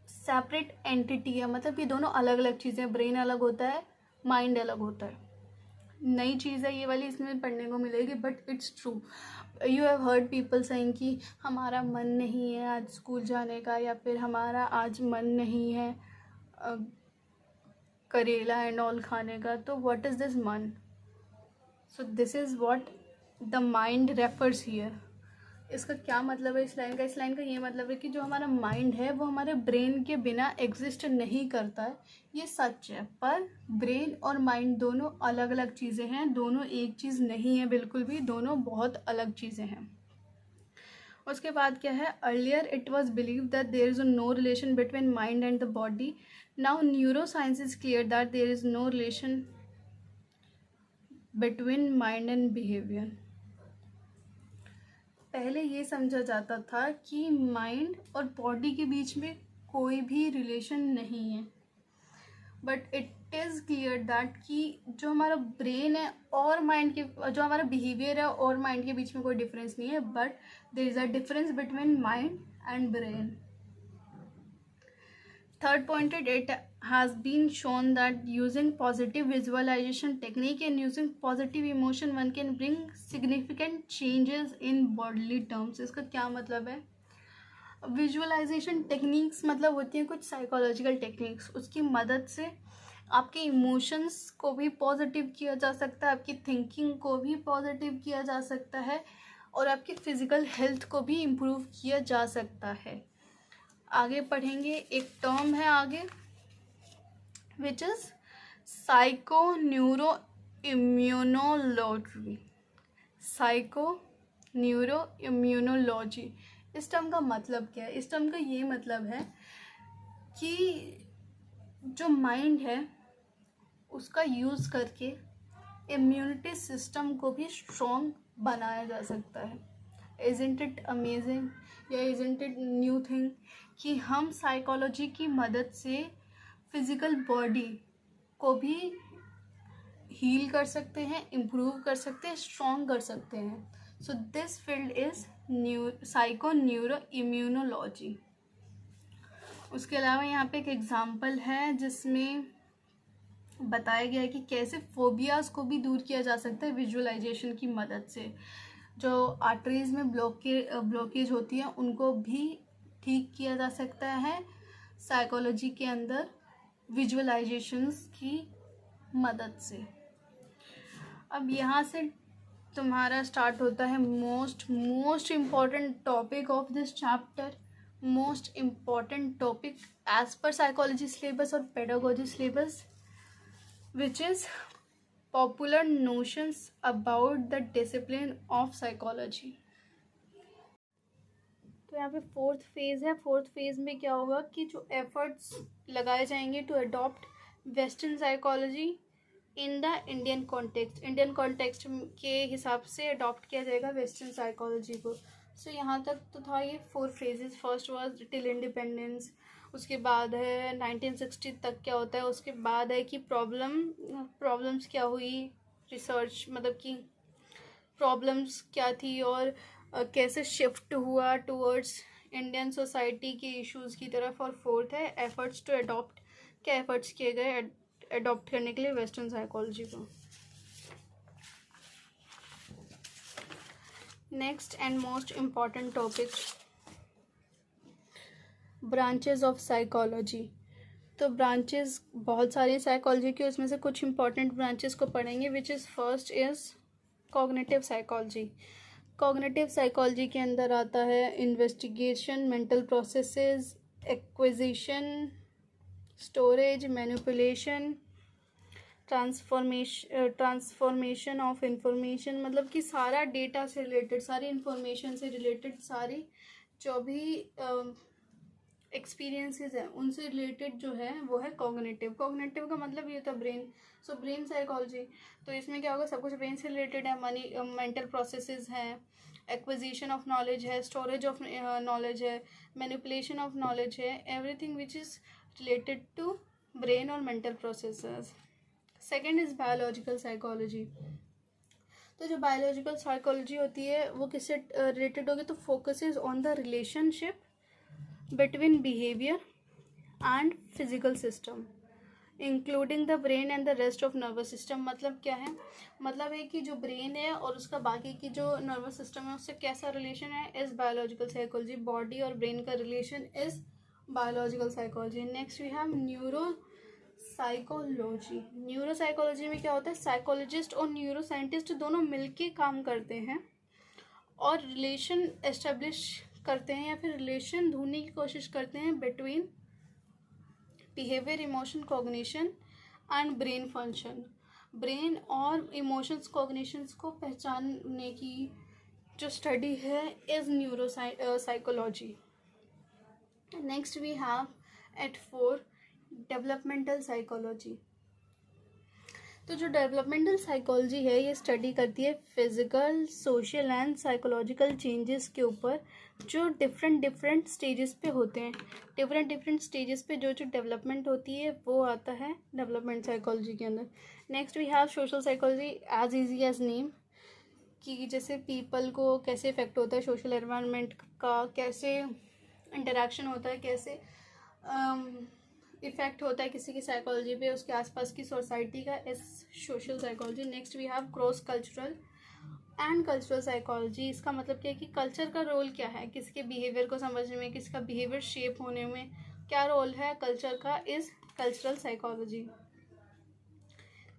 सेपरेट एंटिटी है। मतलब ये दोनों अलग अलग चीज़ें, ब्रेन अलग होता है, माइंड अलग होता है। नई चीज़ है ये वाली, इसमें पढ़ने को मिलेगी, but it's true. You have heard people saying कि हमारा मन नहीं है आज स्कूल जाने का, या फिर हमारा आज मन नहीं है करेला एंड ऑल खाने का। तो व्हाट इज़ दिस मन? So this is what the mind refers here. इसका क्या मतलब है इस लाइन का ये मतलब है कि जो हमारा माइंड है वो हमारे ब्रेन के बिना एग्जिस्ट नहीं करता है, ये सच है। पर ब्रेन और माइंड दोनों अलग अलग चीज़ें हैं, दोनों एक चीज़ नहीं है बिल्कुल भी, दोनों बहुत अलग चीज़ें हैं। उसके बाद क्या है, earlier it was believe that there is no relation between mind and the body, now neuro science is clear that there is no relation between mind and behaviour. पहले ये समझा जाता था कि माइंड और बॉडी के बीच में कोई भी रिलेशन नहीं है, but it is clear that कि जो हमारा ब्रेन है और माइंड के, जो हमारा बिहेवियर है और माइंड के बीच में कोई डिफरेंस नहीं है, but there is a difference between mind and brain. Third pointed, it has been shown that using positive visualization technique and using positive emotion one can bring significant changes in bodily terms। इसका क्या मतलब है? Visualisation techniques मतलब होती हैं कुछ psychological techniques, उसकी मदद से आपके इमोशंस को भी पॉजिटिव किया जा सकता है, आपकी थिंकिंग को भी पॉजिटिव किया जा सकता है, और आपकी फिजिकल हेल्थ को भी इम्प्रूव किया जा सकता है। आगे पढ़ेंगे, एक टर्म है आगे which is psycho neuro immunology. Psycho neuro immunology, इस टर्म का मतलब क्या है? इस टर्म का ये मतलब है कि जो माइंड है उसका यूज़ करके इम्यूनिटी सिस्टम को भी स्ट्रॉन्ग बनाया जा सकता है। इज़न्ट इट अमेजिंग या इज़न्ट इट न्यू थिंग कि हम साइकोलॉजी की मदद से फिज़िकल बॉडी को भी हील कर सकते हैं, इम्प्रूव कर सकते हैं, स्ट्रॉन्ग कर सकते हैं। So this field is psycho neuro immunology. उसके अलावा यहाँ पे एक एग्जाम्पल है जिसमें बताया गया है कि कैसे फोबियाज़ को भी दूर किया जा सकता है विजुअलाइजेशन की मदद से। जो आर्टरीज में ब्लॉकेज होती है उनको भी ठीक किया जा सकता है साइकोलॉजी के अंदर विजुअलाइजेशंस की मदद से। अब यहाँ से तुम्हारा स्टार्ट होता है most important topic of this chapter, most important topic as per psychology syllabus और pedagogy syllabus, which is popular notions about the discipline of psychology। तो यहाँ पे फोर्थ फेज है। फोर्थ फेज में क्या होगा कि जो एफर्ट्स लगाए जाएंगे to adopt western psychology in the Indian context, Indian context के हिसाब से अडॉप्ट किया जाएगा वेस्टर्न साइकोलॉजी को। सो यहाँ तक तो था ये 4 phases. First was till independence, उसके बाद है 1960 तक क्या होता है, उसके बाद है कि प्रॉब्लम्स क्या हुई, रिसर्च मतलब कि प्रॉब्लम्स क्या थी और कैसे शिफ्ट हुआ टूवर्ड्स इंडियन सोसाइटी के इश्यूज़ की तरफ। और फोर्थ है एफर्ट्स टू अडॉप्ट, क्या एफर्ट्स किए गए अडॉप्ट करने के लिए वेस्टर्न साइकोलॉजी को। Next and most important topic, branches of psychology. तो ब्रांचेस बहुत सारी साइकोलॉजी की, उसमें से कुछ इंपॉर्टेंट ब्रांचेस को पढ़ेंगे विच is first is cognitive psychology. Cognitive psychology के अंदर आता है investigation, mental processes, acquisition, storage, manipulation, transformation of information, मतलब कि सारा डेटा से रिलेटेड, सारी इंफॉर्मेशन से रिलेटेड, सारी जो भी एक्सपीरियंसेस हैं उनसे रिलेटेड जो है वो है कॉग्निटिव। कॉग्निटिव का मतलब ये होता है ब्रेन, सो ब्रेन साइकोलॉजी। तो इसमें क्या होगा, सब कुछ ब्रेन से रिलेटेड है। मेंटल प्रोसेसेस हैं, एक्विजिशन ऑफ नॉलेज है, स्टोरेज ऑफ नॉलेज है, मैनिपुलेशन ऑफ नॉलेज है, everything which is related to brain और mental processes. Second is biological psychology. तो जो बायोलॉजिकल साइकोलॉजी होती है वो किससे रिलेटेड होगी, तो focuses on the relationship between behaviour and physical system including the brain and the rest of nervous system. मतलब क्या है, मतलब है कि जो ब्रेन है और उसका बाकी की जो नर्वस सिस्टम है उससे कैसा रिलेशन है, इज बायोलॉजिकल साइकोलॉजी। बॉडी और ब्रेन का relation is biological psychology. Next we have neuro neuropsychology. Neuropsychology में क्या होता है, साइकोलॉजिस्ट और न्यूरोसाइंटिस्ट दोनों मिलके काम करते हैं और रिलेशन एस्टेब्लिश करते हैं या फिर रिलेशन ढूंढने की कोशिश करते हैं between behaviour, emotion, cognition and brain function. Brain और इमोशंस, कॉग्निशंस को पहचानने की जो स्टडी है is neuropsychology. Next we have at 4 developmental psychology. तो जो डेवलपमेंटल साइकोलॉजी है ये स्टडी करती है physical, social and psychological changes के ऊपर जो डिफरेंट स्टेजेस पे होते हैं। डिफरेंट स्टेजेस पे जो डेवलपमेंट होती है वो आता है डेवलपमेंट साइकोलॉजी के अंदर। Next we have social psychology, as easy as name, कि जैसे पीपल को कैसे इफेक्ट होता है सोशल एनवायरनमेंट का, कैसे इंटरेक्शन होता है, कैसे इफेक्ट होता है किसी की साइकोलॉजी पे, उसके आसपास की सोसाइटी का, is social psychology. Next we have cross cultural and cultural psychology. इसका मतलब क्या है कि कल्चर का रोल क्या है किसी के बिहेवियर को समझने में, किसी का बिहेवियर शेप होने में क्या रोल है कल्चर का, is cultural psychology.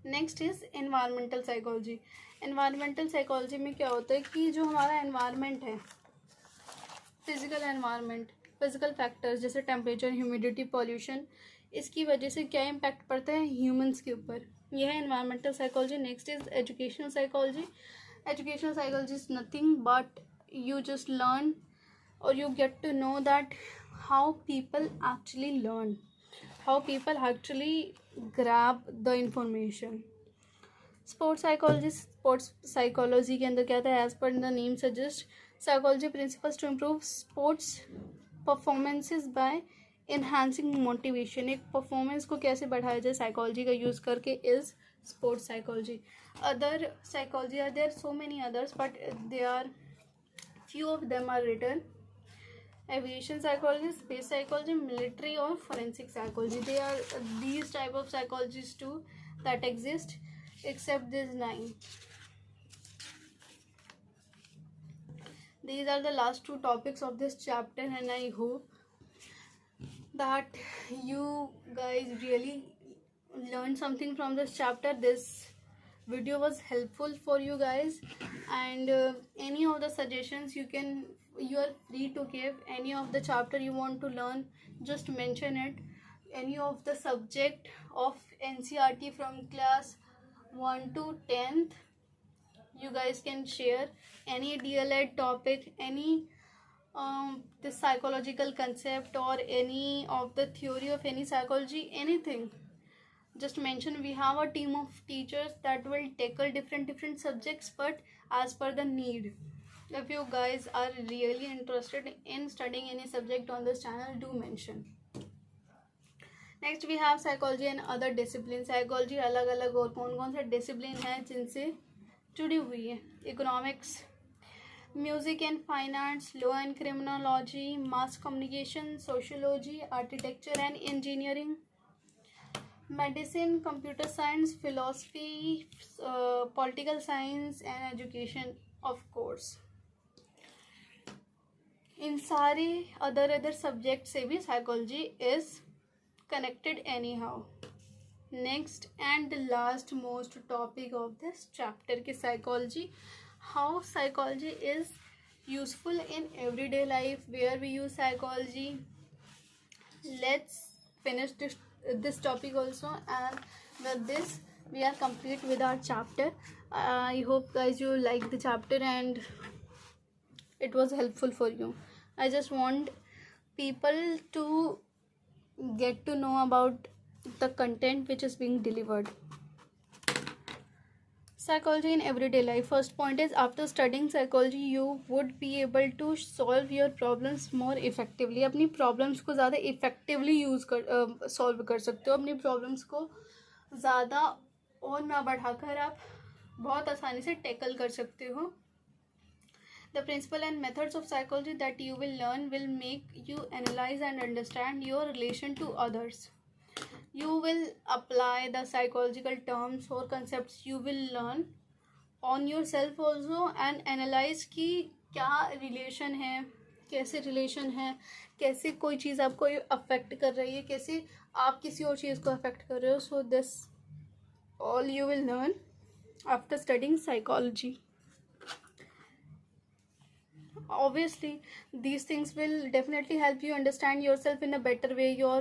Next is environmental psychology. Environmental psychology में क्या होता है कि जो हमारा एनवायरनमेंट है, फिजिकल एनवायरनमेंट, फिजिकल फैक्टर्स जैसे टेम्परेचर, ह्यूमिडिटी, पॉल्यूशन, इसकी वजह से क्या इम्पैक्ट पड़ता है ह्यूमंस के ऊपर, यह है environmental psychology. Next is educational psychology. Educational psychology is nothing but you just learn or you get to know that how people actually learn, how people actually grab the information. Sports psychology के अंदर क्या था, as per the name suggest, psychology principles to improve sports performances by enhancing motivation. एक performance को कैसे बढ़ाया जाए psychology का यूज़ करके, is sports psychology. Other psychology are there so many others but they are few of them are written: aviation psychology, space psychology, military or forensic psychology. They are these type of psychologies too that exist, except these 9. These are the last 2 topics of this chapter and I hope that you guys really learned something from this chapter. This video was helpful for you guys, and any of the suggestions you are free to give. Any of the chapter you want to learn, just mention it. Any of the subject of NCERT from class 1 to 10th, you guys can share. Any DLED topic, any the psychological concept or any of the theory of any psychology, anything, just mention. We have a team of teachers that will tackle different subjects, but as per the need. If you guys are really interested in studying any subject on this channel, do mention. Next we have psychology and other disciplines. Psychology अलग अलग और कौन से discipline है जिनसे जुड़ी हुई है: economics, music and finance, law and criminology, mass communication, sociology, architecture and engineering, medicine, computer science, philosophy, political science and education of course. इन सारे अदर सब्जेक्ट से भी psychology is connected any how. Next and last most topic of this chapter की psychology, how psychology is useful in everyday life, where we use psychology. Let's finish this topic also, and with this we are complete with our chapter. I hope guys you like the chapter and it was helpful for you. I just want people to get to know about the content which is being delivered. Psychology in everyday life. First point is, after studying psychology you would be able to solve your problems more effectively. अपनी problems को ज़्यादा effectively solve कर सकते हो. अपनी problems को ज़्यादा और ना बढ़ाकर आप बहुत आसानी से tackle कर सकते हो. The principle and methods of psychology that you will learn will make you analyze and understand your relation to others. You will apply the psychological terms or concepts you will learn on yourself also and analyze कि क्या relation है कैसे relation है, कैसे कोई चीज़ आपको affect कर रही है, कैसे आप किसी और चीज़ को अफेक्ट कर रहे हो. So this all you will learn after studying psychology. Obviously these things will definitely help you understand yourself in a better way, your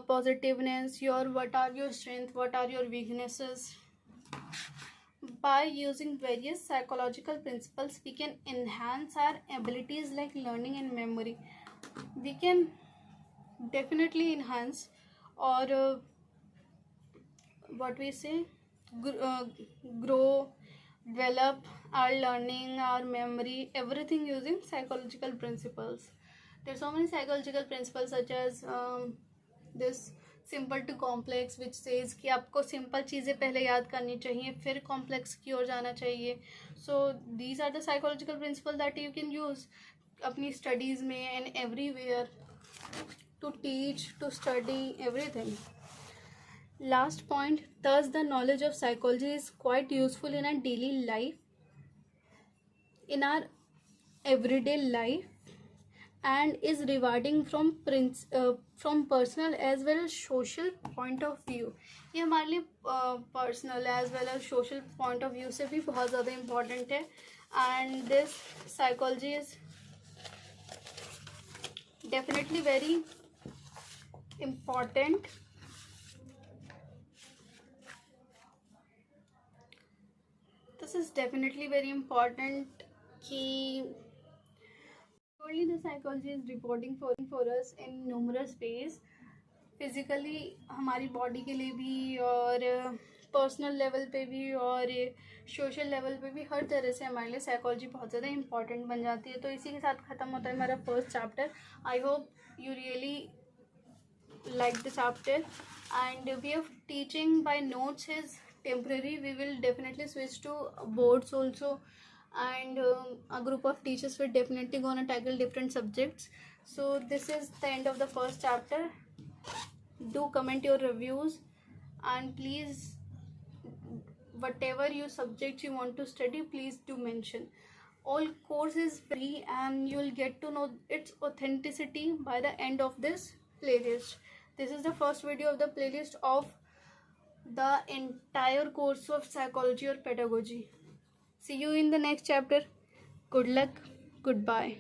positiveness, your what are your strengths, what are your weaknesses. By using various psychological principles we can enhance our abilities like learning and memory. We can definitely enhance or what we say grow, develop our learning, our memory, everything using psychological principles. There's so many psychological principles such as this simple to complex which says कि आपको simple चीज़ें पहले याद करनी चाहिए फिर complex की ओर जाना चाहिए. So these are the psychological principle that you can use अपनी स्टडीज़ में and everywhere to teach, to study everything. Last point, thus the knowledge of psychology is quite useful in our daily life, in our everyday life, and is rewarding from personal as well as social point of view. ये हमारे लिए personal as well as social point of view से भी बहुत ज़्यादा important है. And this psychology is definitely very important. This is definitely very important कि only the psychology is reporting for us in numerous ways. Physically हमारी body के लिए भी और पर्सनल लेवल पे भी और सोशल लेवल पे भी हर तरह से हमारे लिए साइकोलॉजी बहुत ज़्यादा इंपॉर्टेंट बन जाती है. तो इसी के साथ ख़त्म होता है हमारा first chapter. I hope you really like the chapter and way of teaching bye notes is temporary. We will definitely switch to boards also, and a group of teachers will definitely gonna tackle different subjects. So this is the end of the first chapter. Do comment your reviews and please whatever your subject you want to study please do mention. All course is free and you will get to know its authenticity by the end of this playlist. This is the first video of the playlist of the entire course of psychology or pedagogy. See you in the next chapter. Good luck. Goodbye.